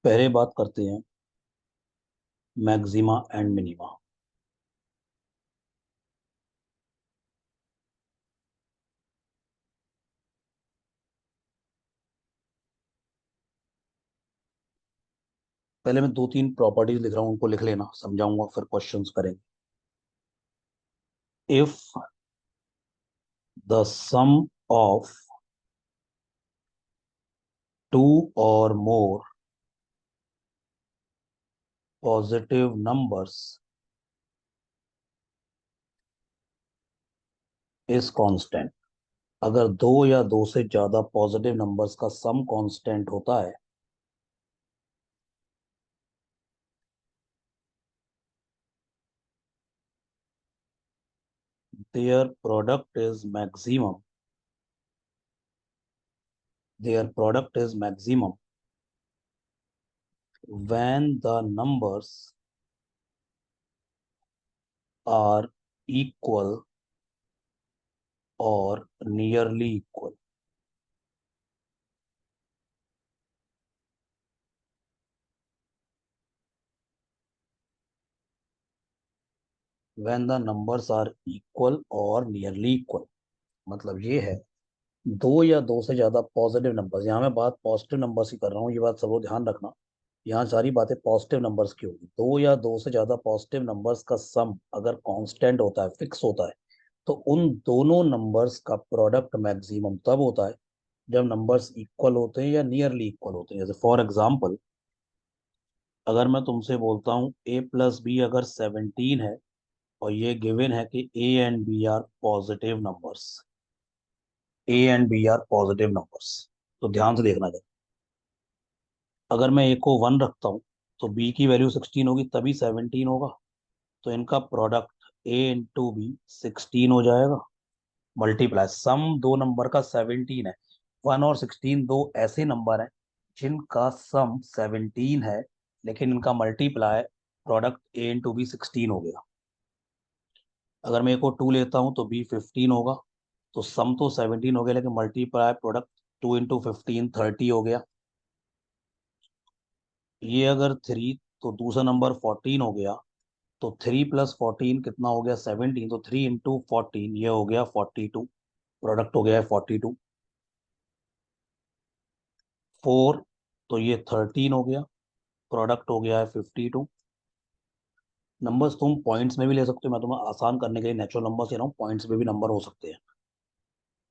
पहले बात करते हैं मैक्सिमा एंड मिनिमा। पहले मैं दो तीन प्रॉपर्टीज लिख रहा हूँ, उनको लिख लेना, समझाऊंगा फिर क्वेश्चंस करेंगे। If the sum of two or more positive numbers is constant, अगर दो या दो से ज्यादा पॉजिटिव नंबर्स का सम कांस्टेंट होता है, their product is maximum, their product is maximum when the numbers are equal or nearly equal। when the numbers are equal or nearly equal मतलब ये है, दो या दो से ज्यादा पॉजिटिव नंबर्स, यहाँ मैं बात पॉजिटिव नंबर्स की कर रहा हूँ, ये बात सब लोग ध्यान रखना। यहाँ सारी बातें पॉजिटिव नंबर्स की होगी। दो या दो से ज्यादा पॉजिटिव नंबर्स का सम अगर कांस्टेंट होता है, फिक्स होता है, तो उन दोनों नंबर्स का प्रोडक्ट मैक्सिमम तब होता है जब नंबर्स इक्वल होते हैं या नियरली इक्वल होते हैं। जैसे फॉर एग्जाम्पल, अगर मैं तुमसे बोलता हूँ a प्लस बी अगर 17 है, और ये गिवन है कि a and b are positive numbers, a and b are positive numbers, तो ध्यान से देखना जरा। अगर मैं a को 1 रखता हूँ तो b की वैल्यू 16 होगी, तभी 17 होगा। तो इनका प्रोडक्ट a इंटू बी 16 हो जाएगा। मल्टीप्लाई सम दो नंबर का 17 है। 1 और 16 दो ऐसे नंबर हैं जिनका सम 17 है, लेकिन इनका multiply product a into B 16 हो गया। अगर मैं a को 2 लेता हूँ तो b 15 होगा। तो सम तो 17 हो गया, लेकिन मल्टीप्लाई प्रोडक्ट 2 इंटू 15 30 हो गया। ये अगर 3, तो दूसरा नंबर 14 हो गया। तो 3 + 14 कितना हो गया? 17। तो 3 इंटू 14 ये हो गया 42, प्रोडक्ट हो गया है 42। 4, तो ये 13 हो गया, प्रोडक्ट हो गया है 52। नंबर्स तुम पॉइंट्स में भी ले सकते हो, मैं तुम्हें आसान करने के लिए नेचुरल नंबर्स ले रहा हूँ, पॉइंट्स में भी नंबर हो सकते हैं।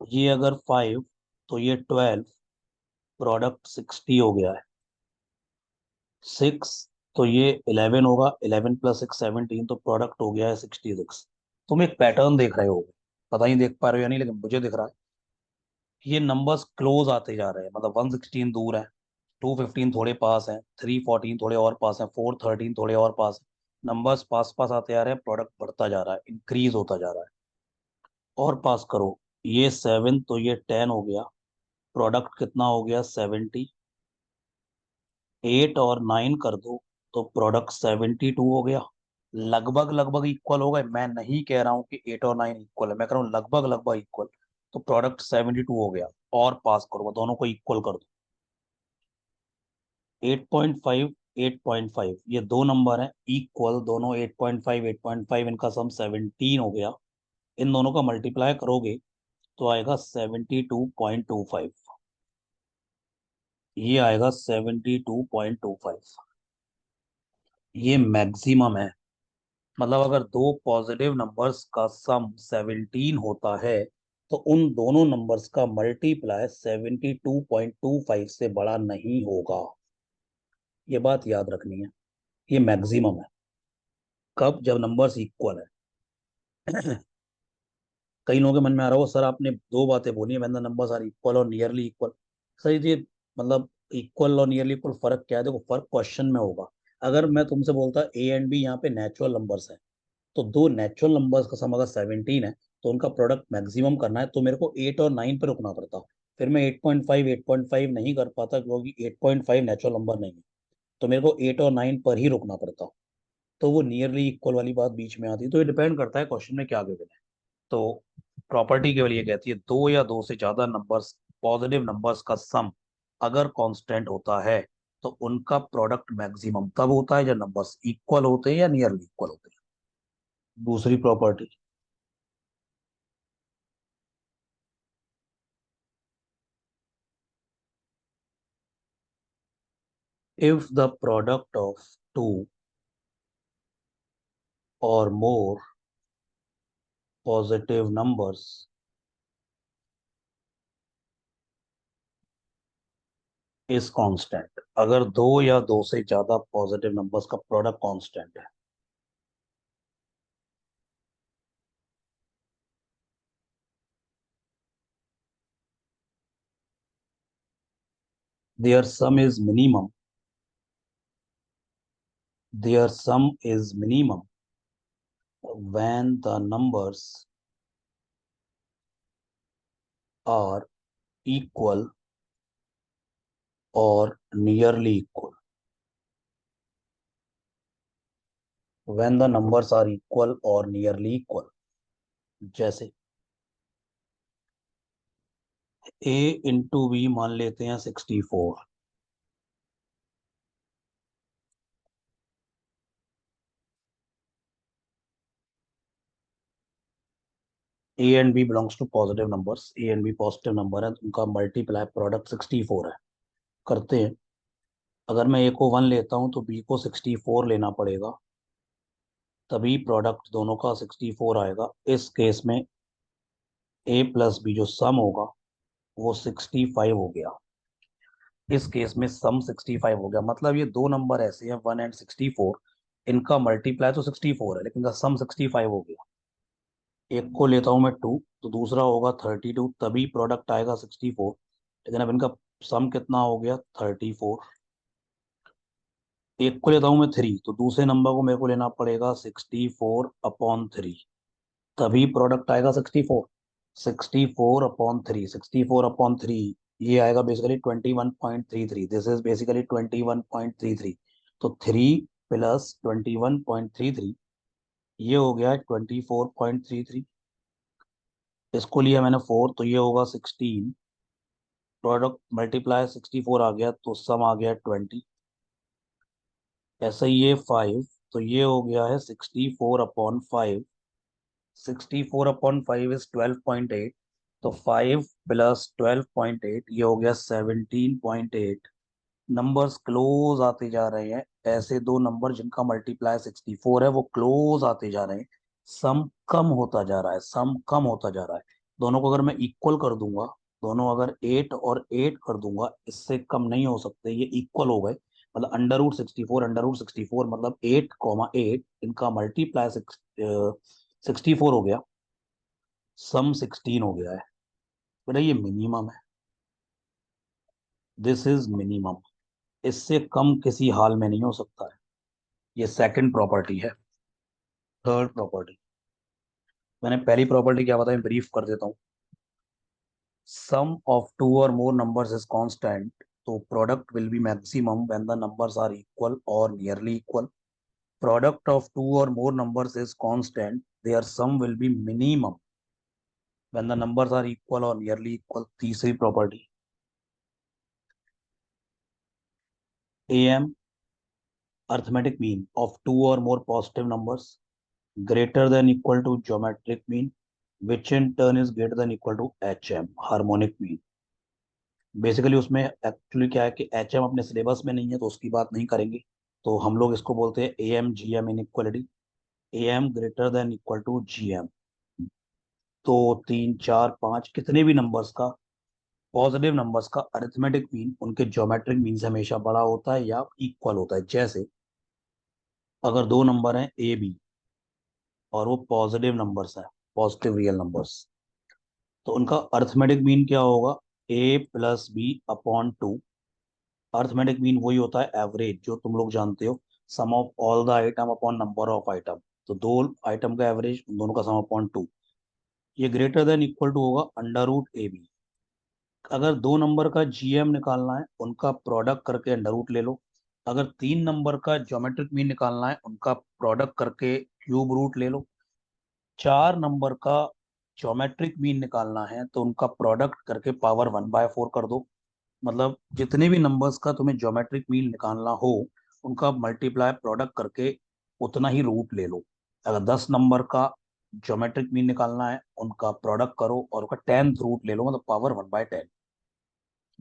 ये अगर 5, तो ये 12, प्रोडक्ट 60 हो गया है। 6, तो ये 11 होगा, 11 + 6 17, तो प्रोडक्ट हो गया है 66। तुम एक पैटर्न देख रहे हो, पता नहीं देख पा रहे हो या नहीं, लेकिन मुझे दिख रहा है। ये नंबर्स क्लोज आते जा रहे हैं, मतलब 116 दूर है, 215 थोड़े पास है, 314 थोड़े और पास है, 413 थोड़े और पास है। नंबर्स पास पास आते जा रहे हैं, प्रोडक्ट बढ़ता जा रहा है, इंक्रीज होता जा रहा है। और पास करो, ये 7, तो ये 10 हो गया, प्रोडक्ट कितना हो गया? 70। 8 और 9 कर दो तो प्रोडक्ट 72 हो गया। लगभग लगभग इक्वल हो गए, मैं नहीं कह रहा हूँ कि 8 और 9 इक्वल है, मैं कह रहा हूँ लगभग लगभग इक्वल। तो प्रोडक्ट 72 हो गया। और पास करो, दोनों को इक्वल कर दो। 8.5, 8.5 ये दो नंबर हैं इक्वल, दोनों 8.5 8.5, इनका सम 17 हो गया। इन दोनों का मल्टीप्लाई करोगे तो आएगा 72.25। ये आएगा 72.25। ये मैक्सिमम है। मतलब अगर दो पॉजिटिव नंबर्स का सम 17 होता है, तो उन दोनों नंबर्स का मल्टीप्लाई 72.25 से बड़ा नहीं होगा। ये बात याद रखनी है। ये मैक्सिमम है। कब? जब नंबर्स इक्वल है। कई लोगों के मन में आ रहा हो, सर आपने दो बातें बोली है, when the numbers are equal और नियरली इक्वल। सर ये मतलब इक्वल और नियरली इक्वल फर्क क्या है? देखो, फर्क क्वेश्चन में होगा। अगर मैं तुमसे बोलता ए एंड बी यहाँ पे नेचुरल नंबर्स हैं, तो दो नेचुरल नंबर्स का सम अगर 17 है, तो उनका प्रोडक्ट मैक्सिमम करना है, तो मेरे को 8 और 9 पे रुकना पड़ता। फिर मैं 8.5 8.5 नहीं कर पाता, क्योंकि 8.5 नेचुरल नंबर नहीं है। तो मेरे को 8 और 9 पर ही रुकना पड़ता। तो वो नियरली इक्वल वाली बात बीच में आती है। तो ये डिपेंड करता है क्वेश्चन में क्या गिवन है। तो प्रॉपर्टी केवल ये कहती है, दो या दो से ज्यादा नंबर्स, पॉजिटिव नंबर्स का सम अगर कांस्टेंट होता है, तो उनका प्रोडक्ट मैक्सिमम तब होता है जब नंबर्स इक्वल होते हैं या नियरली इक्वल होते हैं। दूसरी property, if the product of two or more positive numbers is constant, अगर दो या दो से ज्यादा पॉजिटिव नंबर्स का प्रोडक्ट कांस्टेंट है, their sum is minimum, their sum is minimum when the numbers are equal or nearly equal, when the numbers are equal or nearly equal। जैसे a into B मान लेते हैं 64, A and B belongs to positive numbers, A and B positive number है, उनका multiply product 64 है। करते हैं, अगर मैं ए को 1 लेता हूं तो बी को 64 लेना पड़ेगा, तभी प्रोडक्ट दोनों का 64 आएगा। इस केस में ए प्लस बी जो सम होगा वो 65 हो गया। इस केस में सम 65 हो गया, मतलब ये दो नंबर ऐसे हैं 1 एंड 64, इनका मल्टीप्लाई तो 64 है लेकिन इनका सम 65 हो गया। एक को लेता हूं मैं 2 तो दूसरा होगा 32, तभी प्रोडक्ट आएगा 64, लेकिन अब इनका सम कितना हो गया 34। एक को लेता हूं मैं 3 तो दूसरे नंबर को मेरे को लेना पड़ेगा 64/3, तभी प्रोडक्ट आएगा 64। 64/3, 64/3, ये आएगा बेसिकली 21.33, दिस इज बेसिकली 21.33। तो 3 + 21.33 ये हो गया 24.33। इसको लिया मैंने 4 तो ये होगा 16, प्रोडक्ट मल्टीप्लाई 64 आ गया तो सम आ गया 20। ऐसा ही ये 5 तो ये हो गया है 64/5, 64/5 इज 12.8, तो 5 + 12.8 ये हो गया 17.8। नंबर्स क्लोज आते जा रहे हैं, ऐसे दो नंबर जिनका मल्टीप्लाई 64 है वो क्लोज आते जा रहे हैं। सम कम होता जा रहा है, सम कम होता जा रहा है। दोनों को अगर मैं इक्वल कर दूंगा, दोनों अगर 8 और 8 कर दूंगा, इससे कम नहीं हो सकते, ये इक्वल हो गए। मतलब अंडर रूट 64 मतलब 8,8, इनका मल्टीप्लाई 64 हो गया, सम 16 हो गया है। बेटा ये मिनिमम है, दिस इज मिनिमम, इससे कम किसी हाल में नहीं हो सकता है। ये सेकंड प्रॉपर्टी है। थर्ड प्रॉपर्टी, मैंने पहली प्रॉपर्टी क्या बताया ब्रीफ कर देता हूँ। सम of two or more numbers is constant, तो product will be maximum when the numbers are equal और nearly equal. Product of two or more numbers is constant, their sum will be minimum when the numbers are equal और nearly equal. तीसरी property, am arithmetic mean of two or more positive numbers greater than equal to geometric mean, which in turn is greater than equal to HM harmonic mean। Basically उसमें actually क्या है कि HM अपने syllabus में नहीं है तो उसकी बात नहीं करेंगे, तो हम लोग इसको बोलते हैं AM GM inequality. AM greater than equal to GM, तो 3 4 5 कितने भी नंबर्स का, पॉजिटिव नंबर्स का अरिथमेटिक मीन उनके ज्योमेट्रिक मीन से हमेशा बड़ा होता है या इक्वल होता है। जैसे अगर दो नंबर हैं AB और वो पॉजिटिव नंबर्स हैं, पॉजिटिव रियल नंबर्स, तो उनका अर्थमेटिक मीन क्या होगा, A + B/2। अर्थमेटिक मीन वही होता है एवरेज, जो तुम लोग जानते हो, sum of all the item upon number of item. तो दो आइटम का एवरेज, उन दोनों का सम अपॉन 2। ये ग्रेटर देन इक्वल टू होगा अंडर रूट AB। अगर दो नंबर का GM निकालना है, उनका प्रोडक्ट करके अंडर रूट ले लो। अगर तीन नंबर का ज्योमेट्रिक मीन निकालना है, उनका प्रोडक्ट करके क्यूब रूट ले लो। चार नंबर का ज्योमेट्रिक मीन निकालना है तो उनका प्रोडक्ट करके पावर 1/4 कर दो। मतलब जितने भी नंबर्स का तुम्हें ज्योमेट्रिक मीन निकालना हो, उनका मल्टीप्लाई प्रोडक्ट करके उतना ही रूट ले लो। अगर 10 नंबर का ज्योमेट्रिक मीन निकालना है, उनका प्रोडक्ट करो और उसका 10th रूट ले लो, मतलब पावर 1/10।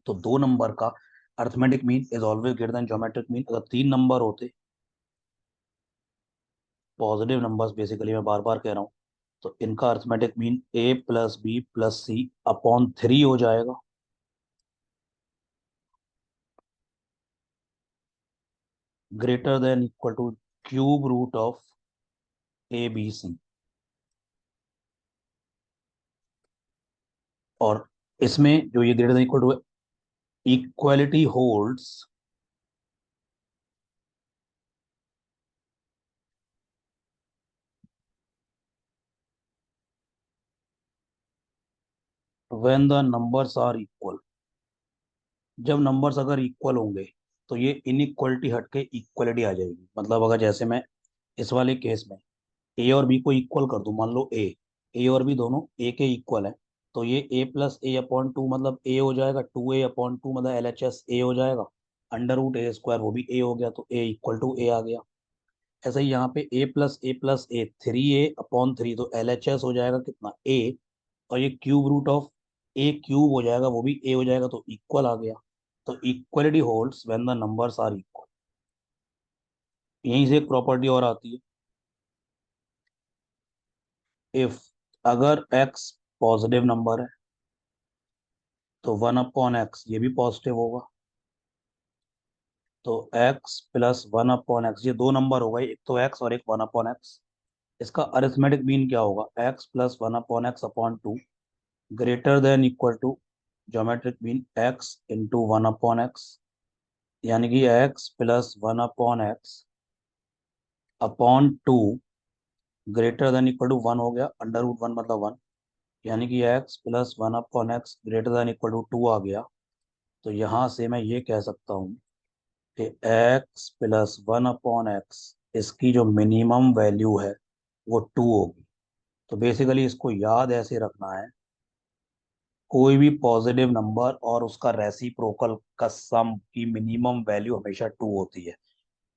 तो 2 नंबर का arithmetic mean is always greater than geometric mean. अगर 3 नंबर होते, पॉजिटिव नंबर्स बेसिकली मैं बार बार कह रहा हूँ, तो इनका arithmetic mean a + b + c/3 हो जाएगा। Greater than equal to cube root of a b c। और इसमें जो ये greater than equal to equality holds when the numbers are equal. जब नंबर्स अगर इक्वल होंगे, तो ये इनइक्वलिटी हट के इक्वलिटी आ जाएगी। मतलब अगर जैसे मैं इस वाले केस में ए और बी को इक्वल कर दूं, मान लो ए और बी दोनों ए के इक्वल है, तो ये a + a/2 मतलब ए हो जाएगा, 2a/2 मतलब LHS ए हो जाएगा, √a² वो भी ए हो गया, तो a = a आ गया। ऐसा ही यहाँ पे a + a + a 3a/3, तो LHS हो जाएगा कितना, ए। और ये क्यूब रूट ऑफ a³ हो जाएगा, वो भी ए हो जाएगा, तो इक्वल आ गया। तो equality holds when the numbers are equal. यहीं से एक प्रॉपर्टी और आती है, इफ अगर x पॉजिटिव नंबर है, तो 1/x ये भी पॉजिटिव होगा। तो x + 1/x, ये दो नंबर हो गए, एक तो x और एक 1/x। इसका अरिथमेटिक मीन क्या होगा, x + 1/x/2 greater than equal to geometric mean x × 1/x, यानी कि x + 1/x/2 greater than equal to 1 हो गया, √1 मतलब 1, यानी कि x + 1/x greater than equal to 2 आ गया। तो यहाँ से मैं ये कह सकता हूँ कि x + 1/x इसकी जो मिनिमम वैल्यू है वो 2 होगी। तो बेसिकली इसको याद ऐसे रखना है, कोई भी पॉजिटिव नंबर और उसका रेसिप्रोकल का सम की मिनिमम वैल्यू हमेशा 2 होती है।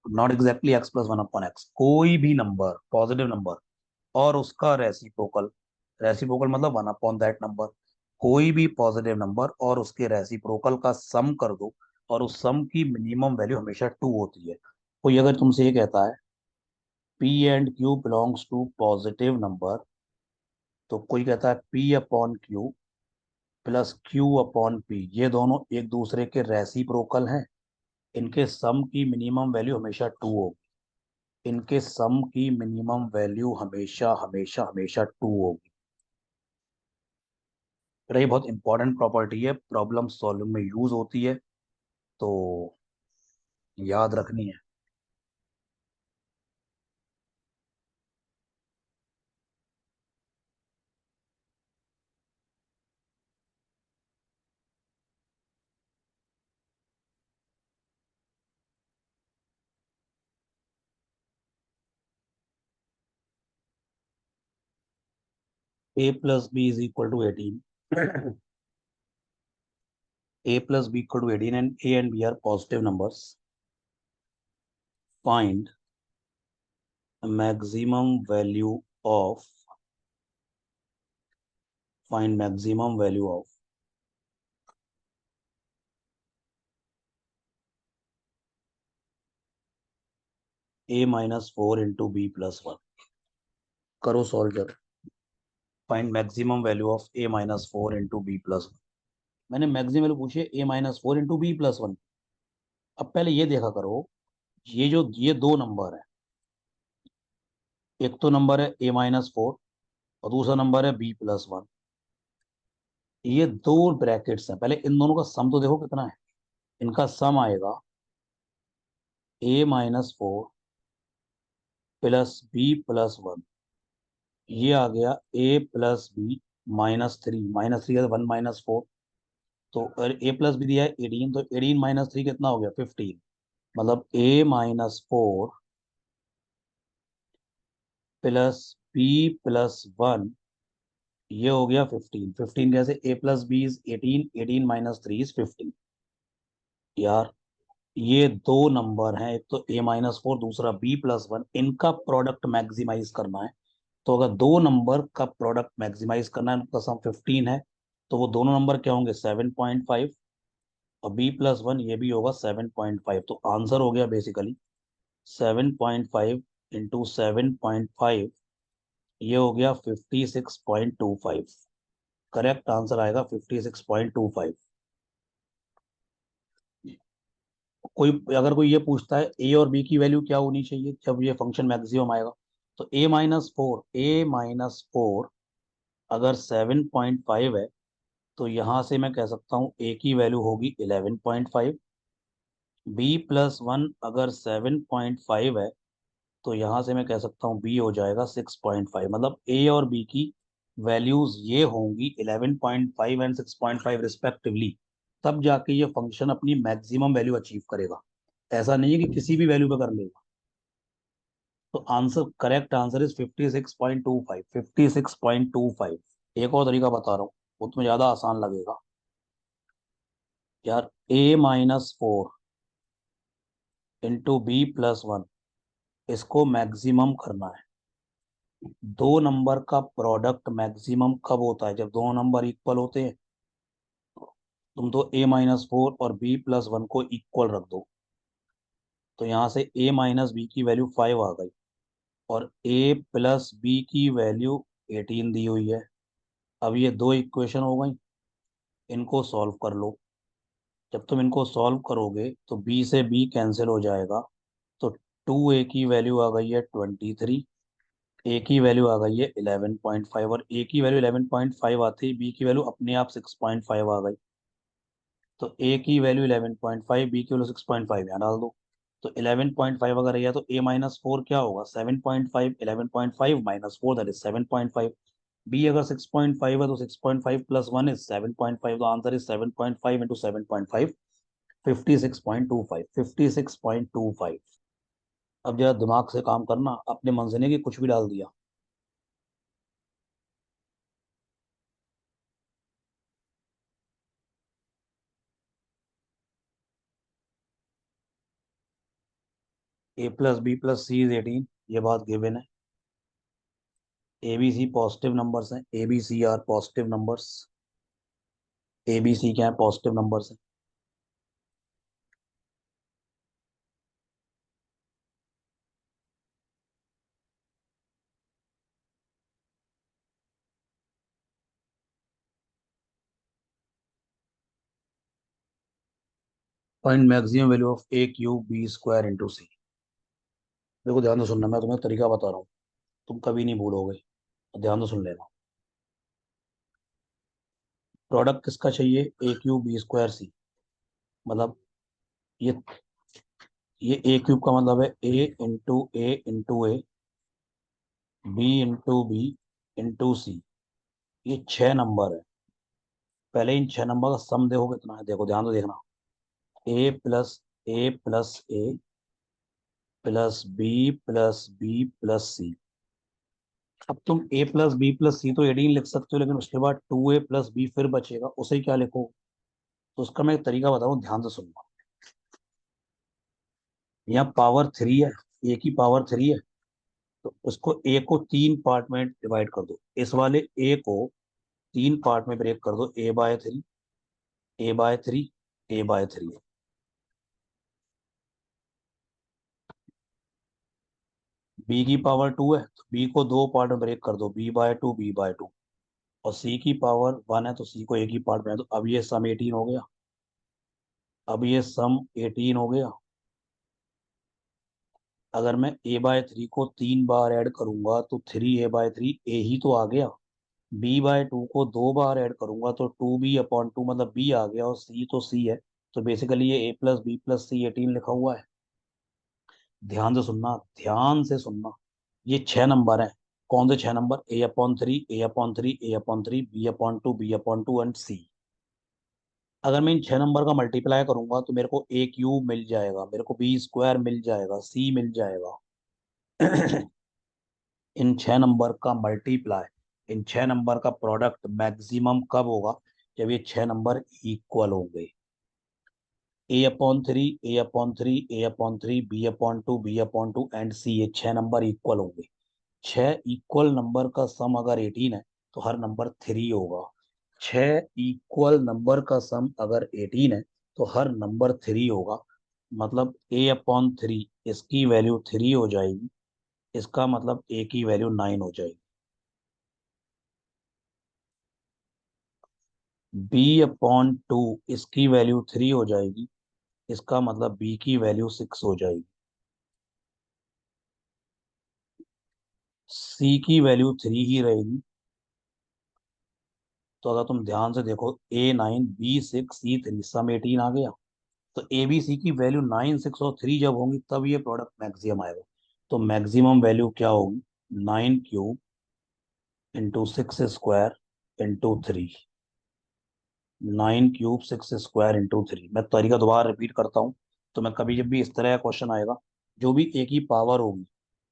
नॉट एग्जैक्टली x + 1/x, कोई भी नंबर पॉजिटिव नंबर और उसका रेसिप्रोकल, रेसिप्रोकल मतलब 1/that नंबर, कोई भी पॉजिटिव नंबर और उसके रेसिप्रोकल का सम कर दो, और उस सम की मिनिमम वैल्यू हमेशा 2 होती है। कोई अगर तुमसे ये कहता है P&Q belongs to positive number, तो कोई कहता है P/Q + Q/P, ये दोनों एक दूसरे के रेसिप्रोकल हैं, इनके सम की मिनिमम वैल्यू हमेशा 2 होगी। इनके सम की मिनिमम वैल्यू हमेशा हमेशा हमेशा 2 होगी। तो ये बहुत इंपॉर्टेंट प्रॉपर्टी है, प्रॉब्लम सॉल्विंग में यूज होती है, तो याद रखनी है। a + b = 18 a + b = 18 and a and b are positive numbers. Find maximum value of find maximum value of a - 4 into b + 1। करो सॉल्व जरा। Find maximum value of a - 4 into b + 1। मैंने maximum value पूछी है a - 4 into b + 1। अब पहले ये देखा करो, ये दो नंबर है, एक तो नंबर है a - 4 और दूसरा नंबर है b + 1। ये दो ब्रैकेट्स हैं, पहले इन दोनों का सम तो देखो कितना है। इनका सम आएगा a - 4 + b + 1, ये आ गया a + b -3 का 1 - 4, तो a + b दिया है 18, तो 18 - 3 कितना हो गया 15। मतलब a - 4 + b + 1, ये हो गया 15। 15 कैसे, a + b इज 18, 18 - 3 इज 15। यार ये दो नंबर हैं, एक तो a-4, दूसरा b+1, इनका प्रोडक्ट मैक्सिमाइज करना है। तो अगर दो नंबर का प्रोडक्ट मैक्सिमाइज करना है, उनका सम 15 है, तो वो दोनों नंबर क्या होंगे, 7.5, और b+1 ये भी होगा 7.5। तो आंसर हो गया बेसिकली 7.5 इंटू 7.5, ये हो गया 56.25। करेक्ट आंसर आएगा 56.25। कोई अगर कोई ये पूछता है ए और बी की वैल्यू क्या होनी चाहिए जब ये फंक्शन मैक्सिमम आएगा, तो a-4 अगर 7.5 है, तो यहाँ से मैं कह सकता हूँ ए की वैल्यू होगी 11.5। b+1 अगर 7.5 है, तो यहाँ से मैं कह सकता हूँ बी हो जाएगा 6.5। मतलब ए और बी की वैल्यूज ये होंगी 11.5 एंड 6.5 रिस्पेक्टिवली। तब जाके ये फंक्शन अपनी मैक्सिमम वैल्यू अचीव करेगा। ऐसा नहीं है कि किसी भी वैल्यू पे कर लेगा। तो आंसर, करेक्ट आंसर इज 56.25, 56.25। एक और तरीका बता रहा हूँ, वो तुम्हें ज्यादा आसान लगेगा। यार a-4 इंटू b+1, इसको मैक्सिमम करना है। दो नंबर का प्रोडक्ट मैक्सिमम कब होता है, जब दोनों नंबर इक्वल होते हैं। तुम तो a-4 और b+1 को इक्वल रख दो, तो यहाँ से a-b की वैल्यू 5 आ गई, और a+b की वैल्यू 18 दी हुई है। अब ये दो इक्वेशन हो गई, इनको सॉल्व कर लो। जब तुम इनको सॉल्व करोगे तो b से b कैंसिल हो जाएगा, तो 2a की वैल्यू आ गई है 23, ए की वैल्यू आ गई है 11.5, और ए की वैल्यू 11.5 आती है, बी की वैल्यू अपने आप 6.5 आ गई। तो ए की वैल्यू 11.5, बी की वैल्यू 6.5, यहाँ डाल दो। तो 11.5 अगर है तो a-4 क्या होगा, 7.5, 11.5 -4 दैट इज 7.5। बी अगर 6.5 है तो 6.5 + 1 इज 7.5। तो आंसर इज 7.5 इंटू 7.5, 56.25, 56.25। अब जरा दिमाग से काम करना, अपने मन से नहीं कि कुछ भी डाल दिया। a+b+c इज 18, ये बात गिवन है। A B C positive numbers हैं, A B C are positive numbers. A B C क्या है, पॉजिटिव नंबर्स हैं। Find maximum value of a³ b² × c। देखो ध्यान से सुनना, मैं तुम्हें तरीका बता रहा हूँ, तुम कभी नहीं भूलोगे। ध्यान से सुन लेना। प्रोडक्ट किसका चाहिए, a³ b² c। मतलब ये a³ का मतलब है a into a, b into b into c। ये छह नंबर है। पहले इन छह नंबर का सम देखो कितना है, देखो ध्यान से देखना। a+a+a +b+b+c। अब तुम a+b+c तो 18 लिख सकते हो, लेकिन उसके बाद 2a+b फिर बचेगा, उसे क्या लिखो। तो उसका मैं एक तरीका बता रहा हूँ, ध्यान से सुनना। यहाँ पावर 3 है, a की पावर 3 है, तो उसको a को तीन पार्ट में डिवाइड कर दो। इस वाले a को तीन पार्ट में ब्रेक कर दो, a/3, a/3, a/3। b की पावर 2 है, तो b को दो पार्ट में ब्रेक कर दो, b/2, b/2। और c की पावर 1 है, तो c को एक ही पार्ट में। तो अब ये सम 18 हो गया। अब ये सम 18 हो गया। अगर मैं a/3 को तीन बार ऐड करूंगा तो 3a/3 a ही तो आ गया। b/2 को दो बार ऐड करूंगा तो 2b/2, मतलब b आ गया, और c तो c है। तो बेसिकली ये a+b+c 18 लिखा हुआ है। ध्यान से सुनना, ध्यान से सुनना। ये छह नंबर हैं। कौन से छह number, a/3, a/3, a/3, b/2, b/2 and c। अगर मैं इन छह नंबर का मल्टीप्लाई करूंगा तो मेरे को a³ मिल जाएगा, मेरे को b² मिल जाएगा, c मिल जाएगा। इन छह नंबर का मल्टीप्लाई, इन छह नंबर का प्रोडक्ट मैक्सिमम कब होगा, जब ये छह नंबर इक्वल होंगे। A/3, A/3, A/3, B/2, B/2 and C, ये 6 नंबर इक्वल होंगे। 6 इक्वल नंबर का सम अगर 18 है तो हर नंबर 3 होगा। 6 इक्वल नंबर का सम अगर 18 है तो हर नंबर 3 होगा। मतलब A/3 इसकी वैल्यू 3 हो जाएगी, इसका मतलब A की वैल्यू 9 हो जाएगी। B/2 इसकी वैल्यू 3 हो जाएगी, इसका मतलब B की वैल्यू 6 हो जाएगी। C की वैल्यू 3 ही रहेगी। तो अगर तुम ध्यान से देखो, A9, B6, C3 सम 18 आ गया। तो ABC की वैल्यू 9, 6 और 3 जब होंगी तब ये प्रोडक्ट मैक्सिमम आएगा। तो मैक्सिमम वैल्यू क्या होगी? 9 cube into 6 square into 3। 9 cube 6 square into 3। मैं तरीका दोबारा रिपीट करता हूँ। तो मैं कभी जब भी इस तरह का क्वेश्चन आएगा, जो भी ए की पावर होगी,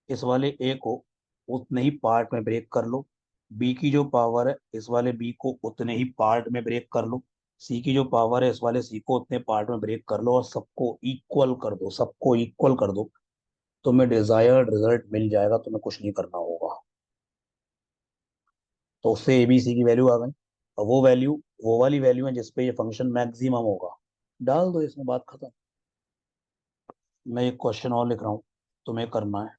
इस वाले ए को उतने ही पार्ट में ब्रेक कर लो। बी की जो पावर है इस वाले बी को उतने ही पार्ट में ब्रेक कर लो। सी की जो पावर है इस वाले सी को उतने पार्ट में ब्रेक कर लो और सबको इक्वल कर दो, सबको इक्वल कर दो। तुम्हें डिजायर्ड रिजल्ट मिल जाएगा, तुम्हें कुछ नहीं करना होगा। तो उससे एबीसी की वैल्यू आ गई। और वो वैल्यू वो वाली वैल्यू है जिसपे ये फंक्शन मैक्सिमम होगा। डाल दो, इसमें बात खत्म। मैं एक क्वेश्चन और लिख रहा हूँ, तुम्हें करना है।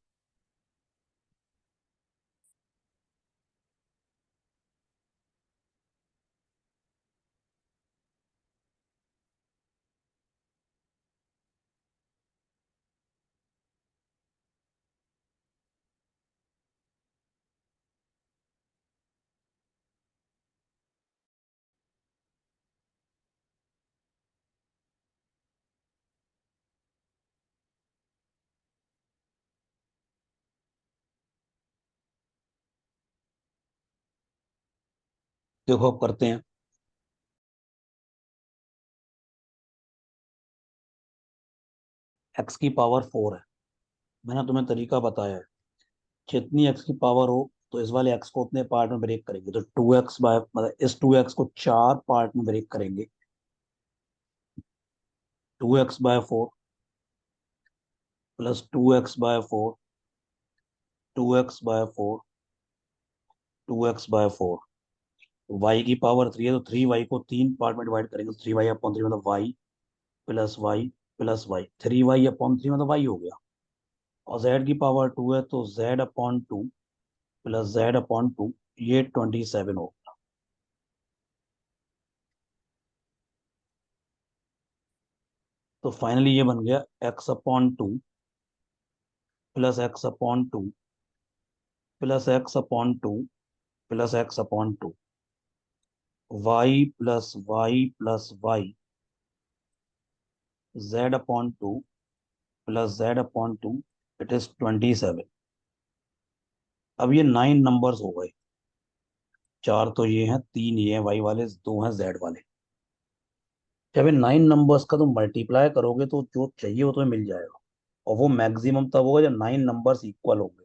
देखो अब करते हैं। एक्स की पावर 4 है। मैंने तुम्हें तरीका बताया है। जितनी एक्स की पावर हो तो इस वाले एक्स को उतने पार्ट में ब्रेक करेंगे। तो 2x बाय, मतलब इस 2x को 4 पार्ट में ब्रेक करेंगे। 2x/4 plus 2x/4, 2x/4, 2x/4। Y की पावर 3 है तो 3y को 3 पार्ट में डिवाइड करेंगे। 3y/3 मतलब y+y+y। 3y/3 मतलब y हो गया। और z की पावर 2 है तो z/2 प्लस z/2, ये 27 हो। तो फाइनली ये बन गया x/2 plus x/2 plus x/2 plus x/2। y+y+y z/2 plus z/2, it is 27। अब ये 9 नंबर्स हो गए। 4 तो ये हैं, 3 ये हैं वाई वाले, 2 हैं जेड वाले। जब ये 9 नंबर्स का तुम मल्टीप्लाई करोगे तो जो चाहिए वो तुम्हें मिल जाएगा। और वो मैक्सिमम तब होगा जब 9 नंबर्स इक्वल होंगे।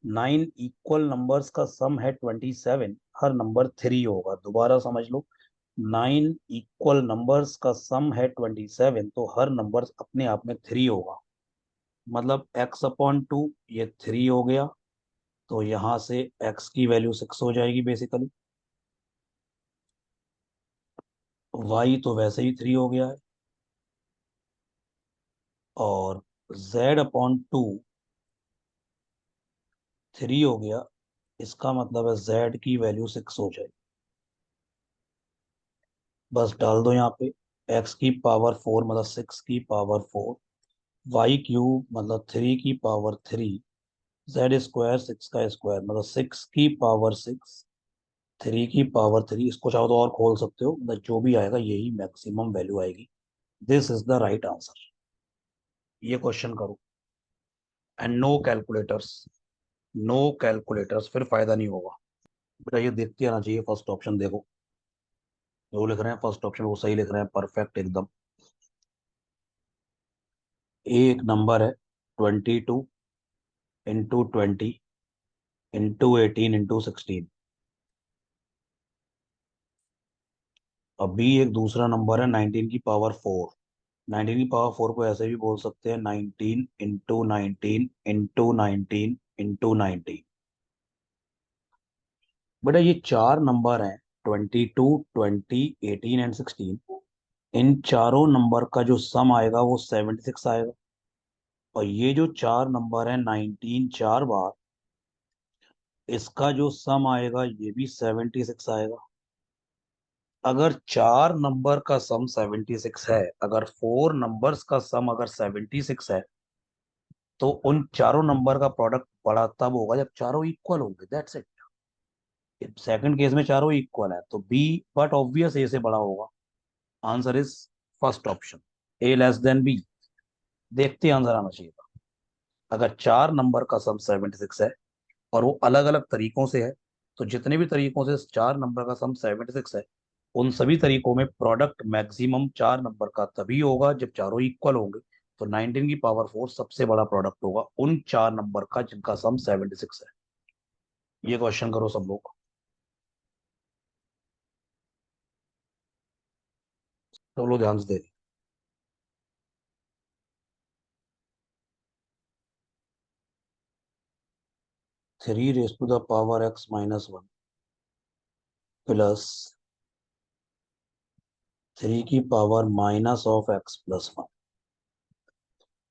9 इक्वल नंबर्स का सम है 27, हर नंबर 3 होगा। दोबारा समझ लो, 9 इक्वल नंबर्स का सम है 27 तो हर नंबर अपने आप में 3 होगा। मतलब x/2 ये 3 हो गया। तो यहाँ से x की वैल्यू 6 हो जाएगी बेसिकली। y तो वैसे ही 3 हो गया है। और z/2 3 हो गया, इसका मतलब है z की वैल्यू 6 हो जाएगी। बस डाल दो यहाँ पे। x की पावर 4 मतलब 6 की पावर 4, y³ मतलब 3 की पावर 3, z² 6 का स्क्वायर मतलब 6 की पावर 6, 3 की पावर 3। इसको चाहो तो और खोल सकते हो, मतलब जो भी आएगा यही मैक्सिमम वैल्यू आएगी। This is the right answer. ये क्वेश्चन करो। And no calculators, no calculators, फिर फायदा नहीं होगा। बेटा ये देखते आना चाहिए। फर्स्ट ऑप्शन देखो, जो लिख रहे हैं फर्स्ट ऑप्शन वो सही लिख रहे हैं, परफेक्ट एकदम। एक नंबर है 22 × 20 × 18 × 16। अब बी एक दूसरा नंबर है 19 की पावर 4। 19 की पावर 4 को ऐसे भी बोल सकते हैं 19 × 19 × 19 × 19। बेटा ये चार नंबर हैं, 22, 20, 18 एंड 16। इन चारों नंबर का जो सम आएगा वो 76 आएगा। और ये जो चार नंबर है 19 चार बार, इसका जो सम आएगा ये भी 76 आएगा। अगर चार नंबर का सम 76 है, अगर फोर नंबर्स का सम अगर 76 है, तो उन चारों नंबर का प्रोडक्ट बड़ा तब होगा जब चारों इक्वल होंगे। That's it. सेकंड केस में चारों इक्वल है तो बी, बट ऑब्वियस ए से बड़ा होगा। Answer is first option, A less than B. देखते हैं आंसर आना चाहिए था। अगर चार नंबर का सम 76 है और वो अलग अलग तरीकों से है, तो जितने भी तरीकों से चार नंबर का सम 76 है, उन सभी तरीकों में प्रोडक्ट मैक्सिमम चार नंबर का तभी होगा जब चारों इक्वल होंगे। तो 19 की पावर 4 सबसे बड़ा प्रोडक्ट होगा उन चार नंबर का जिनका सम 76 है। ये क्वेश्चन करो सब लोग। सब लोग ध्यान से दे। 3 raised to the power x - 1 plus 3 की पावर - ऑफ x + 1।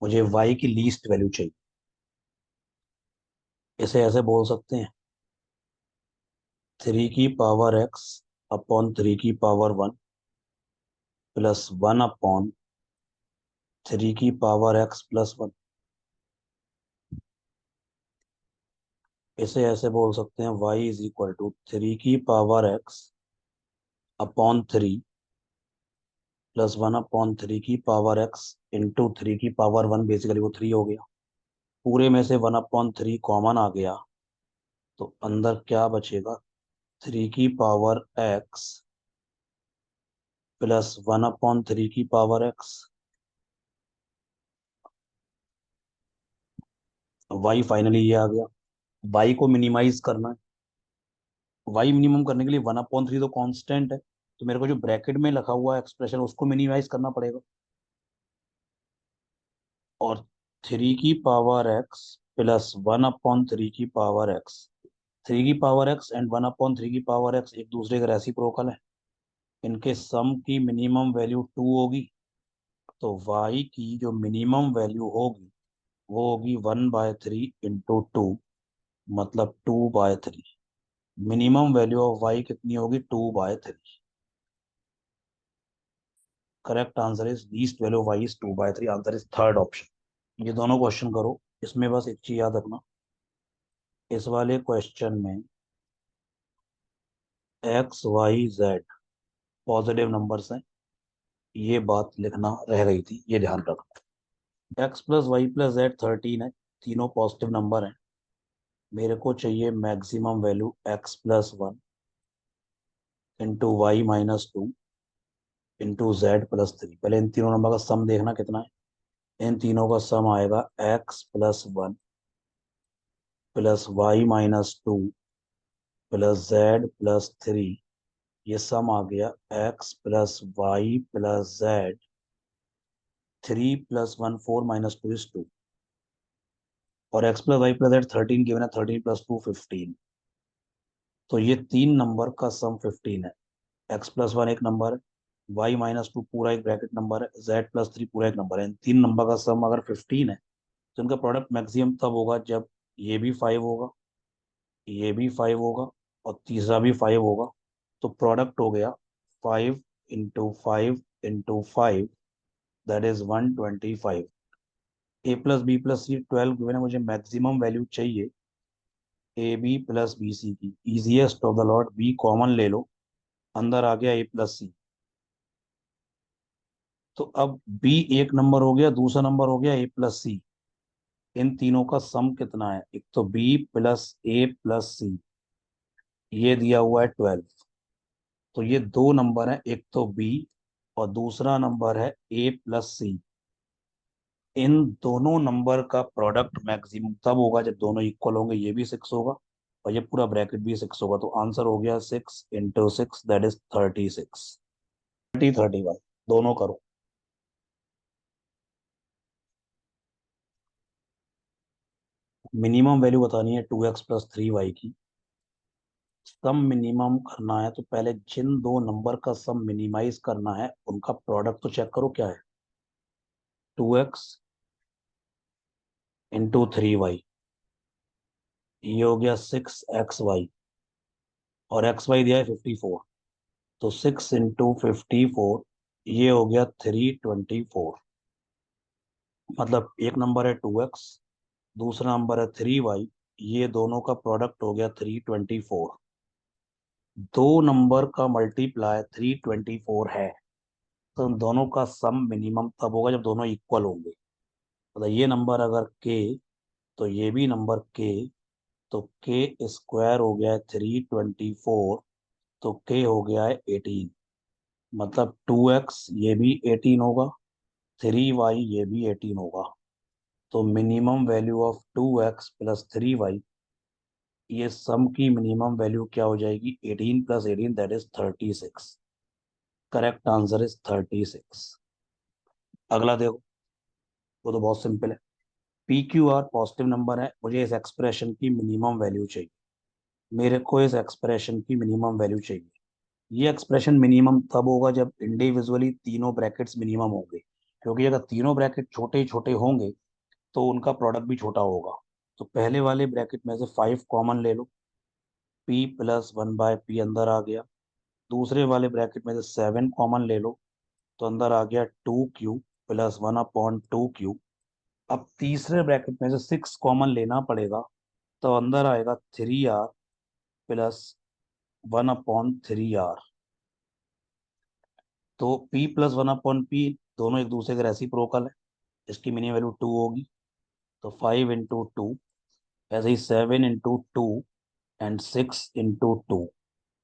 मुझे y की लीस्ट वैल्यू चाहिए। इसे ऐसे बोल सकते हैं, 3 की पावर x/3 की पावर 1 +1/3 की पावर x + 1। इसे ऐसे बोल सकते हैं, y = 3 की पावर x/3 +1/3 की पावर x × 3 की पावर 1। बेसिकली वो 3 हो गया। पूरे में से 1/3 कॉमन आ गया, तो अंदर क्या बचेगा? 3 की पावर x +1/3 की पावर x। y फाइनली ये आ गया। y को मिनिमाइज करना है। y मिनिमम करने के लिए 1/3 तो कांस्टेंट है, तो मेरे को जो ब्रैकेट में लिखा हुआ एक्सप्रेशन उसको मिनिमाइज करना पड़ेगा। और 3 की पावर x +1/3 की पावर x, 3 की पावर x एंड 1/3 की पावर x एक दूसरे के रेसिप्रोकल है। इनके सम की मिनिमम वैल्यू 2 होगी। तो y की जो मिनिमम वैल्यू होगी वो होगी 1/3 × 2, मतलब 2/3। मिनिमम वैल्यू ऑफ y कितनी होगी? 2/3। Correct answer is least value of y is 2/3। Answer is third option. ये दोनों क्वेश्चन करो। इसमें बस एक चीज याद रखना, इस वाले क्वेश्चन में x y z positive numbers हैं, ये बात लिखना रह गई थी, ये ध्यान रखना। x + y + z 13 है, तीनों पॉजिटिव नंबर हैं। मेरे को चाहिए maximum value x + 1 × y - 2 × z + 3। पहले इन तीनों नंबर का सम देखना कितना है। इन तीनों का सम आएगा x + 1 +y - 2 +z + 3। ये सम आ गया x + y + z। 3 + 1 4 - 2 is 2। और x + y + z 13 गिवन है, 13 + 2 15। तो ये तीन नंबर का सम 15 है। x + 1 एक नंबर है, y - 2 पूरा एक ब्रैकेट नंबर है, z + 3 पूरा एक नंबर है। इन तीन नंबर का सम अगर 15 है, तो इनका प्रोडक्ट मैक्सिमम तब होगा जब ये भी 5 होगा, ये भी 5 होगा और तीसरा भी 5 होगा। तो प्रोडक्ट हो गया 5 × 5 × 5, that is 125। a + b + c 12 given है, मुझे मैक्सिमम वैल्यू चाहिए ab + bc की। Easiest of the lot, b common ले लो, अंदर आ गया a + c। तो अब b एक नंबर हो गया, दूसरा नंबर हो गया a + c। इन तीनों का सम कितना है? एक तो b + a + c, ये दिया हुआ है 12। तो ये दो नंबर है, एक तो b और दूसरा नंबर है a + c। इन दोनों नंबर का प्रोडक्ट मैक्सिमम तब होगा जब दोनों इक्वल होंगे। ये भी 6 होगा और ये पूरा ब्रैकेट भी 6 होगा। तो आंसर हो गया 6 × 6, दैट इज 36। 30 31 दोनों करो। मिनिमम वैल्यू बतानी है 2x+3y की। सम मिनिमम करना है तो पहले जिन दो नंबर का सम मिनिमाइज करना है उनका प्रोडक्ट तो चेक करो क्या है। 2x × 3y, ये हो गया 6xy, और xy दिया है 54, तो 6 × 54, ये हो गया 324। मतलब एक नंबर है 2x, दूसरा नंबर है 3y, ये दोनों का प्रोडक्ट हो गया 324। दो नंबर का मल्टीप्लाई 324 है, तो उन दोनों का सम मिनिमम तब होगा जब दोनों इक्वल होंगे। मतलब ये नंबर अगर k, तो ये भी नंबर k, तो k² हो गया है 324, तो k हो गया है 18। मतलब 2x ये भी 18 होगा, 3y ये भी 18 होगा। तो minimum value of 2x + 3y, ये सम की मिनिमम वैल्यू क्या हो जाएगी, 18 + 18 that is 36। Correct answer is 36। अगला देखो, वो तो बहुत सिंपल है। PQR पॉजिटिव नंबर है, मुझे इस एक्सप्रेशन की मिनिमम वैल्यू चाहिए। मेरे को इस एक्सप्रेशन की मिनिमम वैल्यू चाहिए। ये एक्सप्रेशन मिनिमम तब होगा जब इंडिविजुअली तीनों ब्रैकेट्स मिनिमम होंगे, क्योंकि अगर तीनों ब्रैकेट छोटे छोटे होंगे तो उनका प्रोडक्ट भी छोटा होगा। तो पहले वाले ब्रैकेट में से 5 कॉमन ले लो, P+1/P अंदर आ गया। दूसरे वाले ब्रैकेट में से 7 कॉमन ले लो, तो अंदर आ गया 2Q + 1/2Q। अब तीसरे ब्रैकेट में से 6 कॉमन लेना पड़ेगा, तो अंदर आएगा 3R + 1/3R। तो P+1/P दोनों एक दूसरे के रेसिप्रोकल है, इसकी मिनिमम वैल्यू 2 होगी। तो 5 × 2, ऐसे ही 7 × 2 एंड 6 × 2,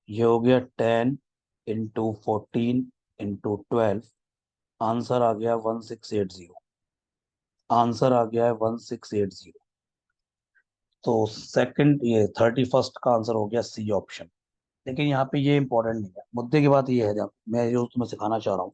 ये हो गया 10 × 14 × 12। आंसर आ गया 1680। आंसर आ गया है 1680। तो सेकंड, ये 31st का आंसर हो गया सी ऑप्शन। लेकिन यहाँ पे ये इंपॉर्टेंट नहीं है, मुद्दे की बात ये है, जब मैं जो तुम्हें सिखाना चाह रहा हूँ,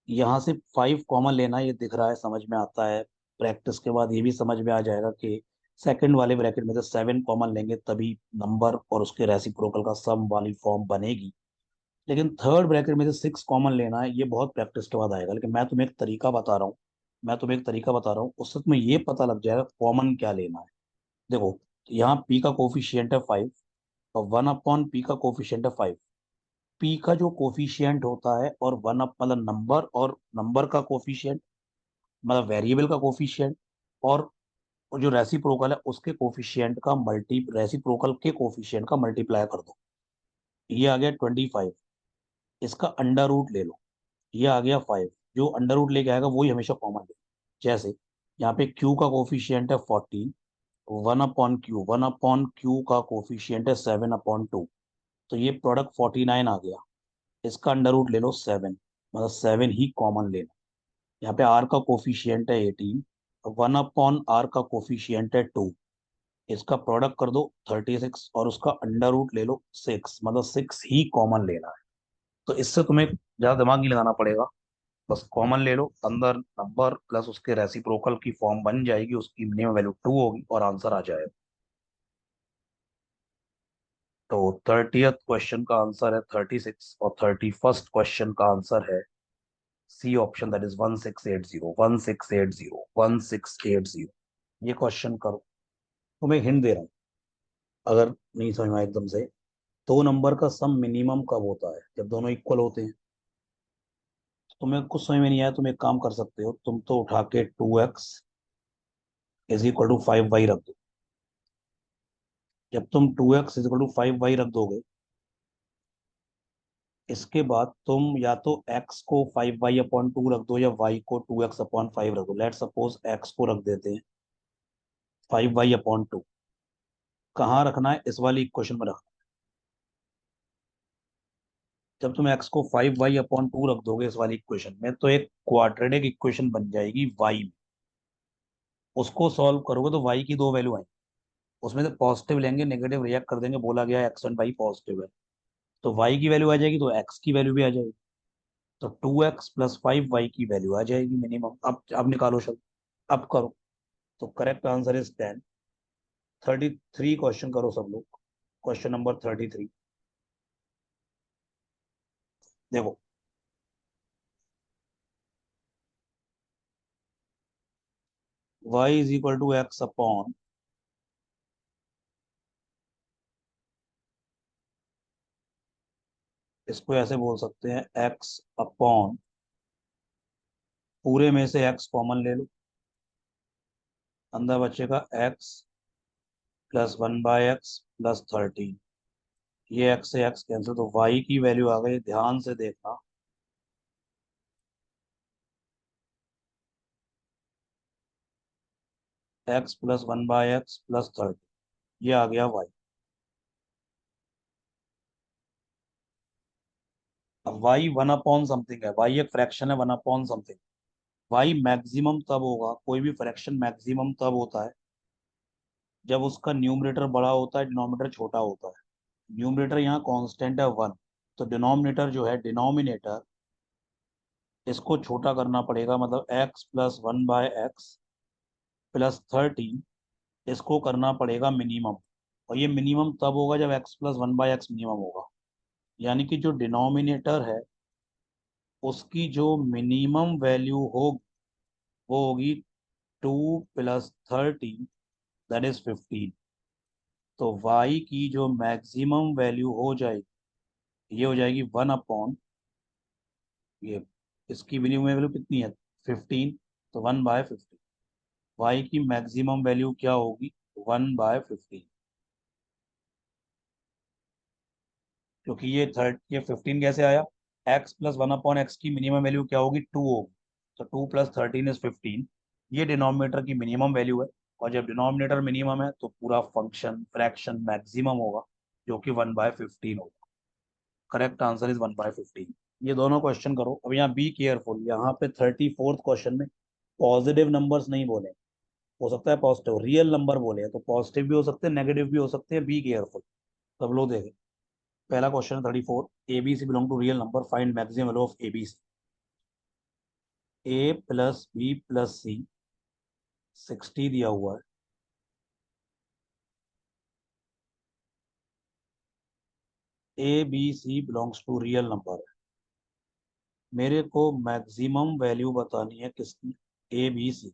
यहाँ से 5 कॉमन लेना ये दिख रहा है, समझ में आता है। प्रैक्टिस के बाद ये भी समझ में आ जाएगा कि सेकंड वाले ब्रैकेट में से 7 कॉमन लेंगे तभी नंबर और उसके रेसिप्रोकल का सम वाली फॉर्म बनेगी। लेकिन थर्ड ब्रैकेट में से 6 कॉमन लेना है, ये बहुत प्रैक्टिस के बाद आएगा। लेकिन मैं तुम्हें एक तरीका बता रहा हूँ, उससे तुम्हें ये पता लग जाएगा कॉमन क्या लेना है। देखो, यहाँ p का कोफिशियंट है 5, और 1/p का कोफिशियंट है 5। p का जो कोफिशियंट होता है, और मतलब नंबर, और नंबर का कोफिशियंट, मतलब वेरिएबल का कोफिशियंट, और जो रेसिप्रोकल है उसके कोफिशियंट का मल्टी रेसिप्रोकल के कोफिशियंट का मल्टीप्लाई कर दो। ये आ गया 25, इसका अंडर रूट ले लो, ये आ गया 5। जो अंडर रूट लेके आएगा वही हमेशा कॉमन ले। जैसे यहाँ पे q का कोफिशियंट है 14, 1/q का कोफिशियंट है 7/2, तो ये प्रोडक्ट 49 आ गया। इसका अंडर रूट ले लो 7, मतलब 7 ही कॉमन लेना। यहाँ पे r का कोफिशियंट है 18, 1/r का कोफिशियंट है 2, इसका प्रोडक्ट कर दो 36, और उसका अंडर रूट ले लो 6, मतलब 6 ही कॉमन लेना है। तो इससे तुम्हें ज्यादा दिमाग नहीं लगाना पड़ेगा, बस कॉमन ले लो, अंदर नंबर प्लस उसके रेसिप्रोकल की फॉर्म बन जाएगी, उसकी मिनिमम वैल्यू 2 होगी और आंसर आ जाएगा। तो 30th क्वेश्चन का आंसर है 36, और 31st क्वेश्चन का आंसर है सी ऑप्शन, दैट इज 1680, 1680, 1680। ये क्वेश्चन करो। तुम्हें हिंट दे रहा हूँ, अगर नहीं समझ में आया एकदम से। दो नंबर का सम मिनिमम कब होता है, जब दोनों इक्वल होते हैं। तुम्हें कुछ समझ में नहीं आया, तुम एक काम कर सकते हो, तुम तो उठा के 2x = 5y रख दो। जब तुम 2x = 5y रख दोगे, इसके बाद तुम या तो x को 5y/2 रख दो, या y को 2x/5 रख दो। लेट सपोज x को रख देते हैं 5y/2। कहाँ रखना है, इस वाली इक्वेशन में रखना है। जब तुम x को 5y/2 रख दोगे इस वाली इक्वेशन में, तो एक क्वाड्रेटिक इक्वेशन बन जाएगी y में। उसको सॉल्व करोगे तो y की दो वैल्यू आएंगी, उसमें से पॉजिटिव लेंगे, नेगेटिव रिएक्ट कर देंगे, बोला गया x एंड y पॉजिटिव है, तो y की वैल्यू आ जाएगी, तो x की वैल्यू भी आ जाएगी। तो 2x + 5y की वैल्यू आ जाएगी मिनिमम। अब निकालो शब्द, अब करो। तो करेक्ट आंसर इज 10। 33 क्वेश्चन करो सब लोग। क्वेश्चन नंबर 33 देखो। y is equal to X upon, इसको ऐसे बोल सकते हैं x अपॉन, पूरे में से x कॉमन ले लो, अंदर बचेगा x प्लस 1/x प्लस 13। ये x से x कैंसिल, तो y की वैल्यू आ गई, ध्यान से देखना। x प्लस 1/x प्लस 13, ये आ गया y। अब y वन अपॉन समथिंग है, y एक फ्रैक्शन है, one upon something. y maximum तब होगा, कोई भी फ्रैक्शन मैक्सिमम तब होता है जब उसका न्यूमरेटर बड़ा होता है, डिनोमिनेटर छोटा होता है। न्यूमरेटर यहाँ कांस्टेंट है 1, तो डिनोमिनेटर जो है, डिनोमिनेटर, इसको छोटा करना पड़ेगा, मतलब x प्लस 1/x प्लस 13, इसको करना पड़ेगा मिनिमम। और ये मिनिमम तब होगा जब x प्लस 1/x मिनिमम होगा। यानी कि जो डिनोमिनेटर है उसकी जो मिनिमम वैल्यू होगी वो होगी 2 + 13, दैट इज 15। तो y की जो मैक्सिमम वैल्यू हो जाएगी, ये हो जाएगी 1 अपॉन, ये इसकी मिनिमम वैल्यू कितनी है, 15, तो 1/15। y की मैक्सिमम वैल्यू क्या होगी, 1/15, क्योंकि ये 15 कैसे आया, x प्लस 1/x की मिनिमम वैल्यू क्या होगी, 2 होगी, तो 2 + 13 = 15। ये डिनोमिनेटर की मिनिमम वैल्यू है, और जब डिनोमिनेटर मिनिमम है तो पूरा फंक्शन फ्रैक्शन मैक्सिमम होगा, जो कि 1/15 होगा। Correct answer is 1/15। ये दोनों क्वेश्चन करो। अब यहाँ बी केयरफुल, यहाँ पे 34th क्वेश्चन में पॉजिटिव नंबर्स नहीं बोले, हो सकता है पॉजिटिव रियल नंबर बोले हैं, तो पॉजिटिव भी हो सकते हैं, नेगेटिव भी हो सकते हैं, बी केयरफुल। सब लोग देखें। पहला question 34, A B C belong to real number, find maximum value of A B C. A plus B plus C 60 दिया हुआ है, A B C belongs to real number है। मेरे को मैक्सिमम वैल्यू बतानी है किसकी, ए बी सी।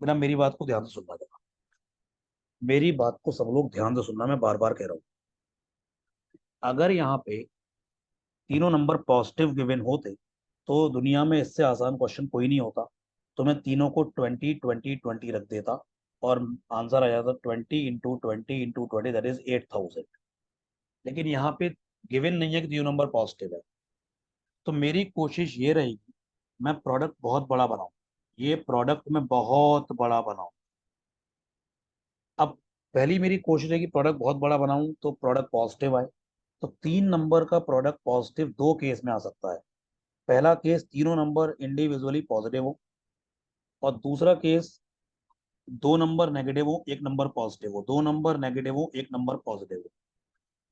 बिना मेरी बात को ध्यान से सुनना देगा, मेरी बात को सब लोग ध्यान से सुनना, मैं बार बार कह रहा हूँ। अगर यहाँ पे तीनों नंबर पॉजिटिव गिवन होते तो दुनिया में इससे आसान क्वेश्चन कोई नहीं होता। तो मैं तीनों को 20 20 20 रख देता, और आंसर आ जाता 20 × 20 × 20, दैट इज 8000। लेकिन यहाँ पे गिवन नहीं है कि तीनों नंबर पॉजिटिव है, तो मेरी कोशिश ये रहेगी, मैं प्रोडक्ट बहुत बड़ा बनाऊं, ये प्रोडक्ट मैं बहुत बड़ा बनाऊं। अब पहली मेरी कोशिश है कि प्रोडक्ट बहुत बड़ा बनाऊं तो प्रोडक्ट पॉजिटिव आए। तो 3 नंबर का प्रोडक्ट पॉजिटिव दो केस में आ सकता है। पहला केस, तीनों नंबर इंडिविजुअली पॉजिटिव हो, और दूसरा केस, दो नंबर नेगेटिव हो, एक नंबर पॉजिटिव हो, दो नंबर नेगेटिव हो, एक नंबर पॉजिटिव हो।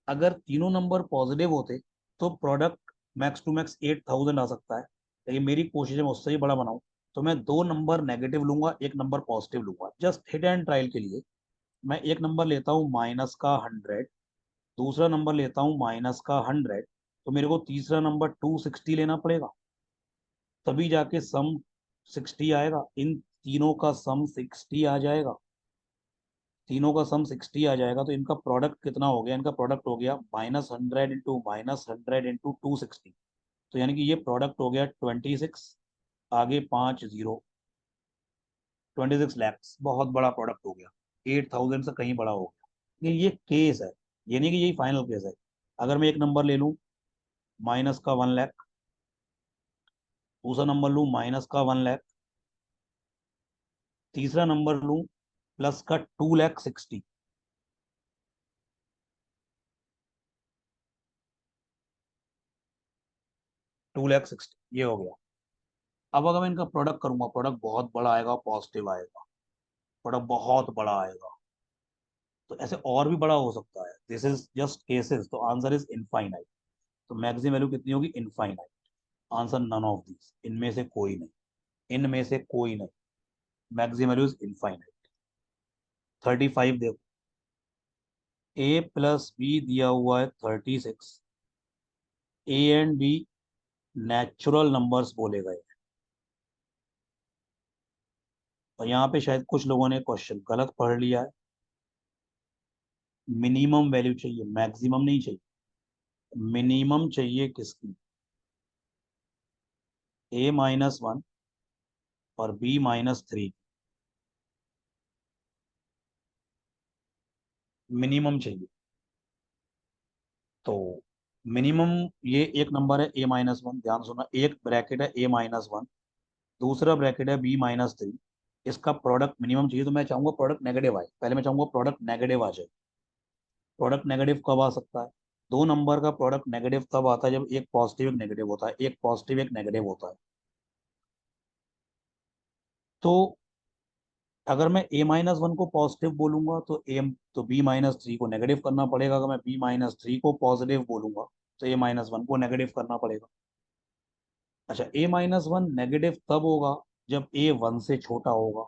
अगर तीनों नंबर पॉजिटिव होते तो प्रोडक्ट मैक्स टू मैक्स 8000 आ सकता है। लेकिन मेरी कोशिश है मैं उससे ही बड़ा बनाऊं, तो मैं दो नंबर नेगेटिव लूंगा, एक नंबर पॉजिटिव लूंगा, जस्ट हिट एंड ट्रायल के लिए। मैं एक नंबर लेता हूँ -100, दूसरा नंबर लेता हूँ -100, तो मेरे को तीसरा नंबर 260 लेना पड़ेगा, तभी जाके सम 60 आएगा। इन तीनों का सम 60 आ जाएगा, तीनों का सम 60 आ जाएगा, तो इनका प्रोडक्ट कितना हो गया, इनका प्रोडक्ट हो गया -100 × -100 × 260। तो यानी कि ये प्रोडक्ट हो गया 26, आगे 5 0, 26 lakhs। बहुत बड़ा प्रोडक्ट हो गया, 8000 से कहीं बड़ा हो गया। लेकिन ये केस है, ये नहीं कि यही फाइनल केस है। अगर मैं एक नंबर ले लूँ माइनस का 1 लाख, दूसरा नंबर लूँ -1 लाख, तीसरा नंबर लूँ प्लस का 2 लाख 60, 2 लाख 60, ये हो गया। अब अगर मैं इनका प्रोडक्ट करूंगा, प्रोडक्ट बहुत बड़ा आएगा, पॉजिटिव आएगा, प्रोडक्ट बहुत बड़ा आएगा। तो ऐसे और भी बड़ा हो सकता है, दिस इज जस्ट केसेस, तो आंसर इज इनफाइनाइट। तो मैक्सिमम वैल्यू कितनी होगी, infinite. Answer none of this, इनमें से कोई नहीं, इनमें से कोई नहीं, मैक्सिमम वैल्यू इज इनफाइनाइट। 35 देखो, ए प्लस बी दिया हुआ है 36, A and B natural numbers बोले गए हैं। और यहाँ पे शायद कुछ लोगों ने क्वेश्चन गलत पढ़ लिया है। मिनिमम वैल्यू चाहिए, मैक्सिमम नहीं चाहिए। मिनिमम चाहिए किसकी? A-1 और B-3। मिनिमम चाहिए। तो मिनिमम, ये एक नंबर है A-1, ध्यान सुनना, एक ब्रैकेट है A-1, दूसरा ब्रैकेट है B-3। इसका प्रोडक्ट मिनिमम चाहिए, तो मैं चाहूंगा प्रोडक्ट नेगेटिव आए। पहले मैं चाहूंगा प्रोडक्ट नेगेटिव आ जाए। प्रोडक्ट नेगेटिव कब आ सकता है? दो नंबर का प्रोडक्ट नेगेटिव तब आता है जब एक पॉजिटिव एक नेगेटिव होता है, एक पॉजिटिव एक नेगेटिव होता है। तो अगर मैं A-1 को पॉजिटिव बोलूंगा तो B-3 को नेगेटिव करना पड़ेगा। अगर मैं B-3 को पॉजिटिव बोलूंगा तो A-1 को नेगेटिव करना पड़ेगा। अच्छा, A-1 नेगेटिव तब होगा जब A 1 से छोटा होगा।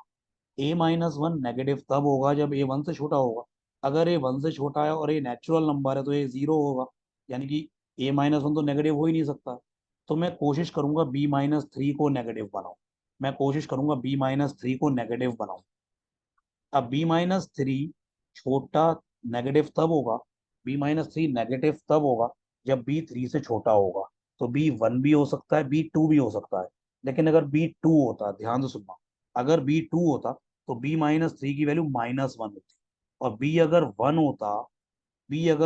A-1 नेगेटिव तब होगा जब A 1 से छोटा होगा। अगर A 1 से छोटा है और ये नेचुरल नंबर है तो ये जीरो होगा। यानी कि A-1 तो नेगेटिव हो ही नहीं सकता। तो मैं कोशिश करूंगा B-3 को नेगेटिव बनाऊं। मैं कोशिश करूंगा B-3 को नेगेटिव बनाऊं। अब B-3 छोटा नेगेटिव तब होगा, B-3 नेगेटिव तब होगा जब B 3 से छोटा होगा। तो B-1 भी हो सकता है, B-2 भी हो सकता है। लेकिन अगर B-2 होता, ध्यान से सुनना, अगर B-2 होता तो B-3 की वैल्यू -1 होती। और B अगर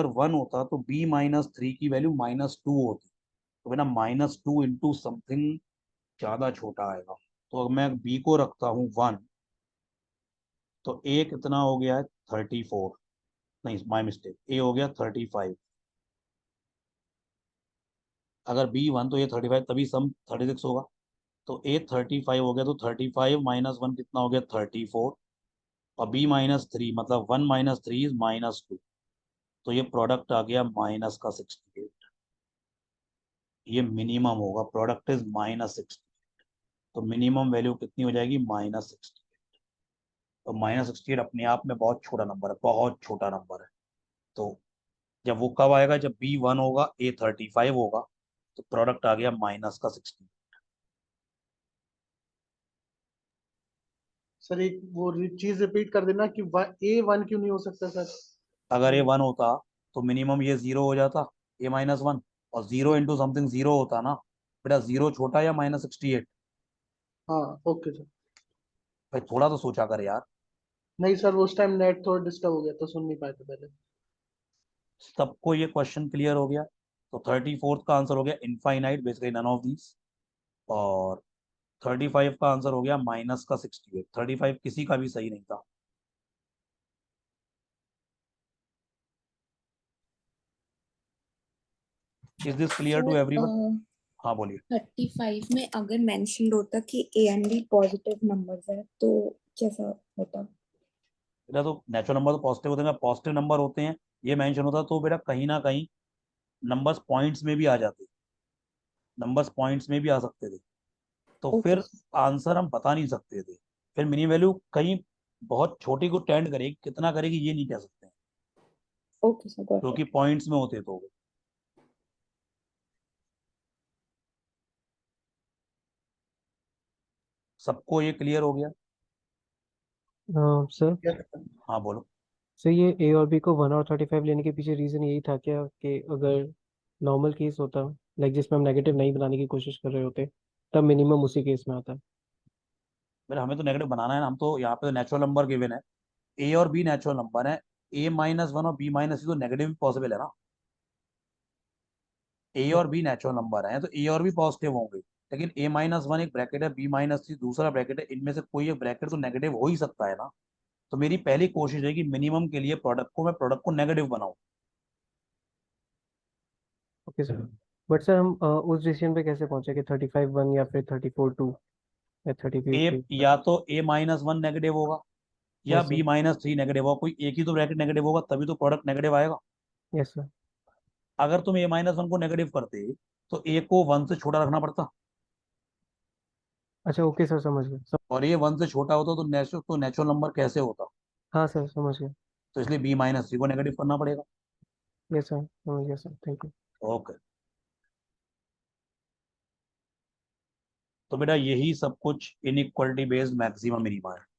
वन होता तो B-3 की वैल्यू -2 होती। तो बेटा -2 इंटू समथिंग ज्यादा छोटा आएगा। तो अगर मैं B को रखता हूँ 1, तो ए कितना हो गया है? 34। नहीं, माई मिस्टेक, ए हो गया 35। अगर B-1 तो ये 35, तभी सम 36 होगा। तो ए 35 हो गया, तो 35 - 1 कितना हो गया? 34। और B-3 मतलब 1 - 3 इज -2। तो ये प्रोडक्ट आ गया माइनस का 68। ये मिनिमम होगा, प्रोडक्ट इज -60। तो मिनिमम वैल्यू कितनी हो जाएगी? -60। तो -68 अपने आप में बहुत छोटा नंबर है, बहुत छोटा नंबर है। तो जब वो कब आएगा? जब B-1 होगा, A-35 होगा, तो प्रोडक्ट आ गया माइनस का 60। सर एक वो चीज रिपीट कर देना कि A 1 क्यों नहीं हो सकता सर? अगर A 1 होता तो मिनिमम ये जीरो हो जाता, A-1। और जीरो इंटू समथिंग जीरो होता ना बेटा। जीरो छोटा या -68? हाँ ओके सर। भाई थोड़ा तो सोचा कर यार। नहीं सर, उस टाइम नेट थोड़ा डिस्टर्ब हो गया तो सुन नहीं पाए थे पहले। सबको ये क्वेश्चन क्लियर हो गया? तो 34th का आंसर हो गया infinite, basically none of these. और 35 का आंसर हो गया माइनस का 68। 35 किसी का भी सही नहीं था। Is this clear to sir everyone? हाँ बोलिए। 35 में अगर मेंशन्ड होता कि A and B positive numbers है तो कैसा होता? बेटा तो नेचुरल नंबर तो पॉजिटिव होते हैं, पॉजिटिव नंबर होते हैं, ये मेंशन होता तो बेटा कहीं ना कहीं नंबर्स पॉइंट्स में भी आ जाते। नंबर्स पॉइंट्स में भी आ सकते थे। तो ओके फिर आंसर हम बता नहीं सकते थे। फिर मिनी वैल्यू कहीं बहुत छोटी को टेंड करेगी, कितना करेगी ये नहीं कह सकते हैं, ओके सर, गॉट क्योंकि इट। पॉइंट्स में होते तो। सबको ये क्लियर हो गया? सर। हाँ बोलो। सर ये ए और बी को 1 और 35 लेने के पीछे रीज़न यही था क्या कि अगर नॉर्मल केस होता, लाइक जिसमें हम नेगेटिव नहीं बनाने की कोशिश कर रहे होते, तब मिनिमम उसी केस में आता। मेरा हमें तो नेगेटिव बनाना है ना, हम तो यहाँ पे नेचुरल नंबर गिवन है। ए और बी नेचुरल नंबर है। A-1 और B-3 तो नेगेटिव भी पॉसिबल है ना। ए और बी नेचुरल नंबर है तो ए और बी पॉजिटिव होंगे। लेकिन A-1 एक ब्रैकेट है, B-3 दूसरा ब्रैकेट है, इनमें से कोई एक ब्रैकेट तो नेगेटिव हो ही सकता है ना। तो मेरी पहली कोशिश है कि मिनिमम के लिए मैं प्रोडक्ट को नेगेटिव बनाऊं। Okay sir. बट सर हम उस डिसीजन पे कैसे पहुंचे कि 35 1 या फिर 34 2 या 38 3? या तो A-1 नेगेटिव होगा या यस सर। B-3 नेगेटिव होगा, कोई एक ही तो ब्रैकेट नेगेटिव होगा, तभी तो प्रोडक्ट नेगेटिव आएगा। Yes sir. अगर तुम A-1 को नेगेटिव करते तो ए को 1 से छोटा रखना पड़ता। अच्छा ओके सर, समझ गए और ये 1 से छोटा होता तो नेचुरल नंबर कैसे होता? हाँ सर समझ गया। तो इसलिए बी माइनस सी को नेगेटिव करना पड़ेगा। यस सर समझ गया सर, थैंक यू। ओके, तो बेटा यही सब कुछ इनइक्वालिटी बेस्ड मैक्सिमम मिनिमा है।